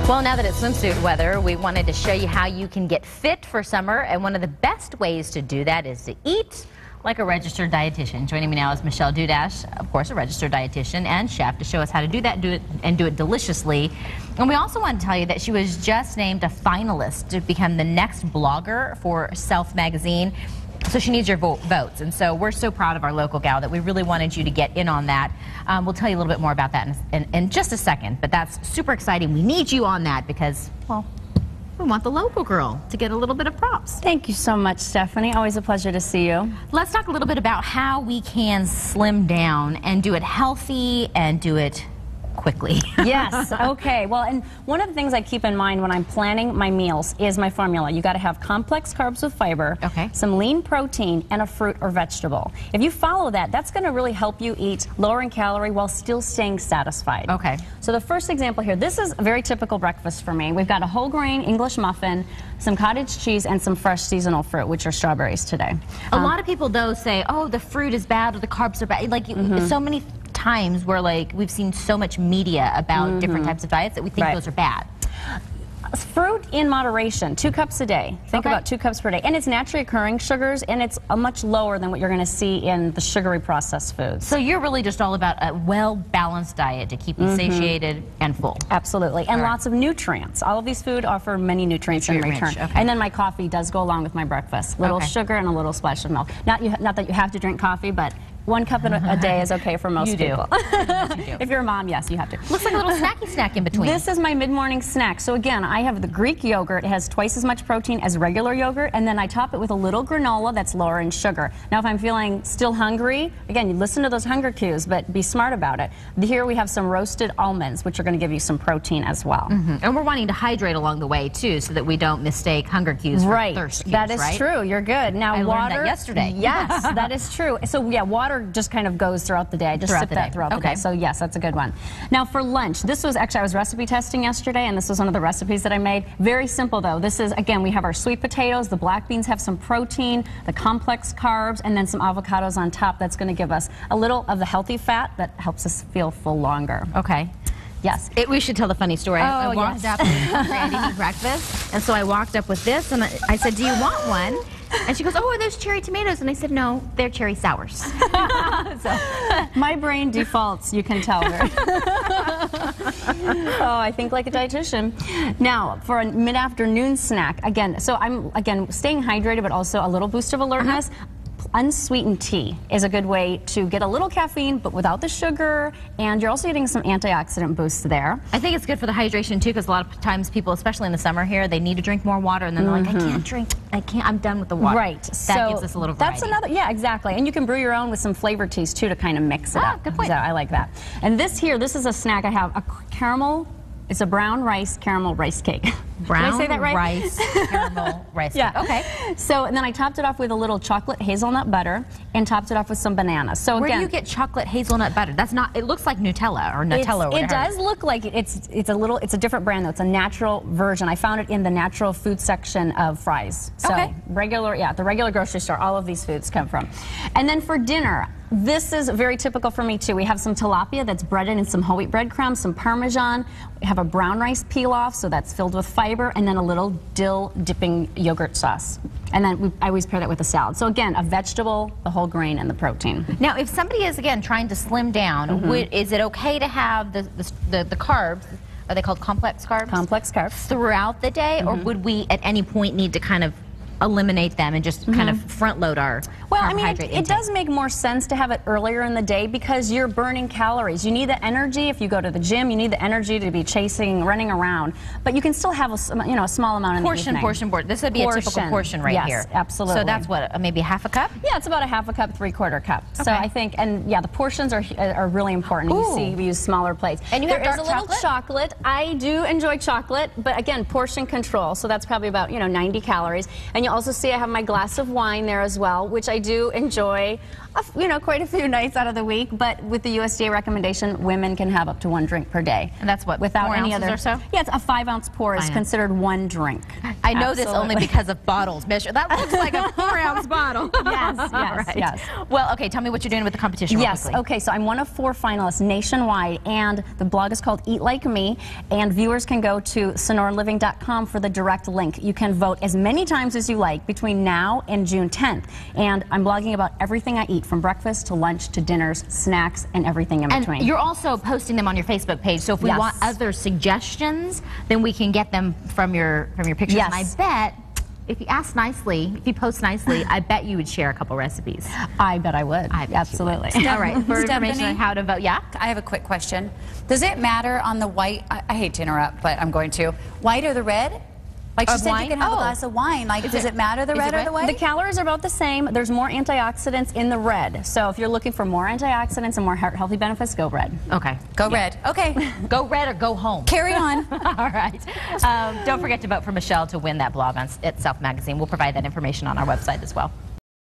Well, now that it's swimsuit weather, we wanted to show you how you can get fit for summer, and one of the best ways to do that is to eat like a registered dietitian. Joining me now is Michelle Dudash, of course, a registered dietitian and chef, to show us how to do that, do it deliciously. And we also want to tell you that she was just named a finalist to become the next blogger for Self magazine. So she needs your votes, and so we're so proud of our local gal that we really wanted you to get in on that. We'll tell you a little bit more about that in just a second, but that's super exciting. We need you on that because, well, we want the local girl to get a little bit of props. Thank you so much, Stephanie. Always a pleasure to see you. Let's talk a little bit about how we can slim down and do it healthy and do it quickly. Yes, okay. Well, and one of the things I keep in mind when I'm planning my meals is my formula. You got to have complex carbs with fiber, okay, some lean protein, and a fruit or vegetable. If you follow that, that's going to really help you eat lower in calorie while still staying satisfied. Okay. So the first example here, this is a very typical breakfast for me. We've got a whole grain English muffin, some cottage cheese, and some fresh seasonal fruit, which are strawberries today. A lot of people, though, say, oh, the fruit is bad or the carbs are bad. Like, so many times where, like, we've seen so much media about different types of diets that we think those are bad. Fruit in moderation, 2 cups a day. Think about 2 cups per day. And it's naturally occurring sugars, and it's much lower than what you're going to see in the sugary processed foods. So you're really just all about a well-balanced diet to keep you satiated and full. Absolutely. And lots of nutrients. All of these food offer many nutrients in return. Okay. And then my coffee does go along with my breakfast. Little sugar and a little splash of milk. Not that you have to drink coffee, but 1 cup a day is okay for most people. If you're a mom, yes, you have to. Looks like a little snacky snack in between. This is my mid-morning snack. So again, I have the Greek yogurt. It has twice as much protein as regular yogurt, and then I top it with a little granola that's lower in sugar. Now, if I'm feeling still hungry, again, you listen to those hunger cues, but be smart about it. Here we have some roasted almonds, which are going to give you some protein as well. And we're wanting to hydrate along the way, too, so that we don't mistake hunger cues for thirst cues, that is true. You're good. Now, I water. learned that yesterday. Yes, that is true. So, yeah, water just kind of goes throughout the day. I just sip that throughout the day. So yes, that's a good one. Now for lunch, this was actually, I was recipe testing yesterday, and this was one of the recipes that I made. Very simple though. This is, again, we have our sweet potatoes, the black beans have some protein, the complex carbs, and then some avocados on top. That's going to give us a little of the healthy fat that helps us feel full longer. Okay. Yes. We should tell the funny story. I walked up and ready to eat breakfast, and so I walked up with this, and I said, do you want one? And she goes, oh, are those cherry tomatoes? And I said, no, they're cherry sours. So, my brain defaults, you can tell her. Oh, I think like a dietitian. Now, for a mid-afternoon snack, again, so I'm, staying hydrated, but also a little boost of alertness. Unsweetened tea is a good way to get a little caffeine, but without the sugar, and you're also getting some antioxidant boosts there. I think it's good for the hydration too, because a lot of times people, especially in the summer here, they need to drink more water, and then they're like, I can't drink, I'm done with the water. Right. That gives us a little variety. That's another, yeah, exactly. And you can brew your own with some flavor teas too to kind of mix it up. Good point. So I like that. And this is a snack I have, a caramel. It's a brown rice caramel rice cake. Brown Did I say that right? rice caramel rice cake. Yeah. Okay. So, and then I topped it off with a little chocolate hazelnut butter and topped it off with some bananas. So where again, do you get chocolate hazelnut butter? That's not, it looks like Nutella or whatever. It does look like it's a different brand though. It's a natural version. I found it in the natural food section of Fry's. So the regular grocery store, all of these foods come from. And then for dinner, this is very typical for me too. We have some tilapia that's breaded in some whole wheat breadcrumbs, some Parmesan. We have a brown rice pilaf, so that's filled with fiber, and then a little dill dipping yogurt sauce. And then I always pair that with a salad. So again, a vegetable, the whole grain, and the protein. Now, if somebody is, again, trying to slim down, is it okay to have the carbs, are they called complex carbs? Complex carbs. Throughout the day, or would we at any point need to kind of eliminate them and just kind of front load our carbohydrate intake? It does make more sense to have it earlier in the day because you're burning calories. You need the energy if you go to the gym. You need the energy to be running around. But you can still have a small amount in the evening. Portion. This would be a typical portion right here. Yes, absolutely. So that's what, maybe half a cup? Yeah, it's about a half a cup, 3/4 cup. Okay. So I think, and yeah, the portions are really important. You see, we use smaller plates. And you have there is a little chocolate. I do enjoy chocolate, but again, portion control. So that's probably about 90 calories. And you'll also see I have my glass of wine there as well, which I do enjoy, quite a few nights out of the week. But with the USDA recommendation, women can have up to 1 drink per day. And that's what, without 4 any ounces other. Or so? Yeah, it's a 5-ounce pour is considered 1 drink. I know this only because of bottles measure. That looks like a 4-ounce bottle. Yes, Right. yes. Well, okay, tell me what you're doing with the competition real quickly. Okay, so I'm one of 4 finalists nationwide, and the blog is called Eat Like Me, and viewers can go to sonoraliving.com for the direct link. You can vote as many times as you like between now and June 10th, and I'm blogging about everything I eat, from breakfast to lunch to dinners, snacks, and everything in between. And you're also posting them on your Facebook page, so if we want other suggestions, then we can get them from your pictures. Yes. And I bet if you ask nicely, if you post nicely, I bet you would share a couple recipes. I bet I would. Absolutely. All right, for information on how to vote, I have a quick question. Does it matter on the white, I hate to interrupt, but I'm going to, white or the red? Like she said, you can have a glass of wine. Like, does it matter the red or the white? The calories are about the same. There's more antioxidants in the red. So if you're looking for more antioxidants and more healthy benefits, go red. Okay. Go red. Okay. Go red or go home. Carry on. All right. Don't forget to vote for Michelle to win that blog at Self Magazine. We'll provide that information on our website as well.